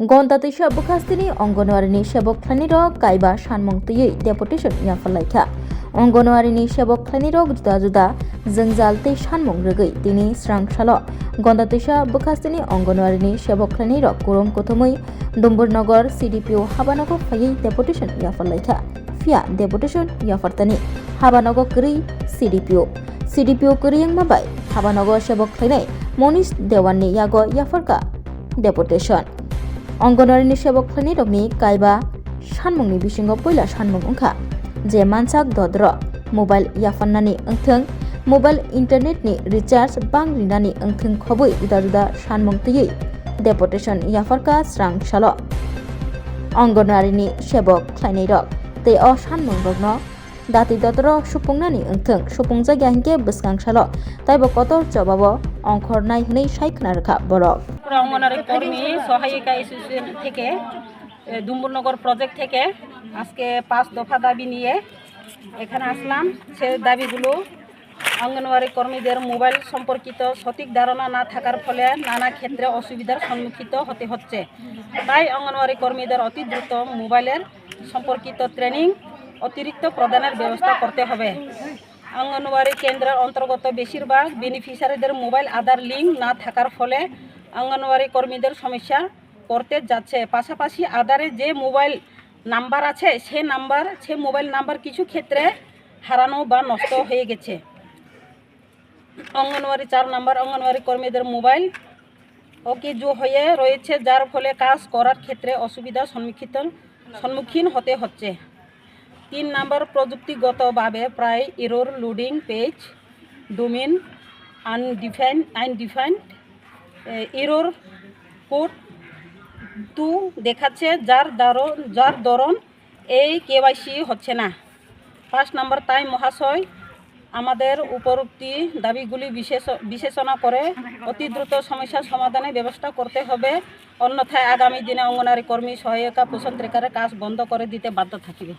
गन्तातैसा बुखास्तिनि अंगनवाड़ीनि सेबकफ्लानिरक कायबा सानमंतयै deputation याफालायखा अंगनवाड़ीनि सेबकफ्लानिरक जुदा जुदा जोंजालतै सानमं रगै दिनै स्रांसाल गन्तातैसा बुखास्तिनि अंगनवाड़ीनि सेबकफ्लानिरक कुरम कुथुमै डुम्बुरनगर CDPO हाबानगर फायै डेपुटेसन याफालायखा फिया डेपुटेसन याफारतानि हाबानगर करै CDPO करियं माबाय हाबानगर सेबकफ्लायनाय मनीष देवाननि यागो याफारका डेपुटेसन अंगनवाड़ीनि सेबकफ्लानिरकनि कायबा सानमंनि बिसिङाव पहिला सानमं ओंखा जे मानसाक दद्र मबाइल याफाननानि ओंथों मबाइल इन्टारनेटनि रिचार्ज बांग्रिनानि ओंथों खबै जुदा जुदा सानमंतयै डेपुटेसन याफारका स्रांसाल अंगनवाड़ीनि सेबकफ्लायनायरक तै अ सानमंरकनो दाति दद्र सुफुंनानि ओंथों सुफुंजायगा हिंके बसकांसाल ताइबो कतर जबाबो अंखरनाय हनै सायखना रखा बरक অঙ্গনওয়াড়ি কর্মী সহায়িকা অ্যাসোসিয়েশন থেকে ডুম্বুরনগর প্রজেক্ট থেকে আজকে 5 দফা দাবি নিয়ে এখানে আসলাম। সে দাবিগুলো অঙ্গনওয়াড়ি কর্মীদের মোবাইল সম্পর্কিত সঠিক ধারণা না থাকার ফলে নানা ক্ষেত্রে অসুবিধার সম্মুখীন হতে হচ্ছে। তাই অঙ্গনওয়াড়ি কর্মীদের অতি দ্রুত মোবাইলের সম্পর্কিত ট্রেনিং অতিরিক্ত প্রদানের ব্যবস্থা করতে হবে। অঙ্গনওয়াড়ি কেন্দ্রের অন্তর্গত বেশিরভাগ বেনিফিশিয়ারিদের মোবাইল আধার লিঙ্ক না থাকার ফলে অঙ্গনওয়াড়ি কর্মীদের সমস্যা পড়তে যাচ্ছে। পাশাপাশি আধারে যে মোবাইল নাম্বার আছে সে মোবাইল নাম্বার কিছু ক্ষেত্রে হারানো বা নষ্ট হয়ে গেছে। অঙ্গনওয়াড়ি 4 নম্বর অঙ্গনওয়াড়ি কর্মীদের মোবাইল অকেজো হয়ে রয়েছে, যার ফলে কাজ করার ক্ষেত্রে অসুবিধার সম্মুখীন হতে হচ্ছে। 3 নম্বর প্রযুক্তিগতভাবে প্রায় error loading page domain undefined error code 2 দেখাচ্ছে, যার দরুন এই KYC হচ্ছে না। 5 নম্বর তাই মহাশয় আমাদের উপরোক্ত দাবিগুলি বিবেচনা করে অতি দ্রুত সমস্যা সমাধানের ব্যবস্থা করতে হবে, অন্যথায় আগামী দিনে অঙ্গনওয়াড়ি কর্মী সহায়িকা পোষণ ট্রেকারের কাজ বন্ধ করে দিতে বাধ্য থাকবে।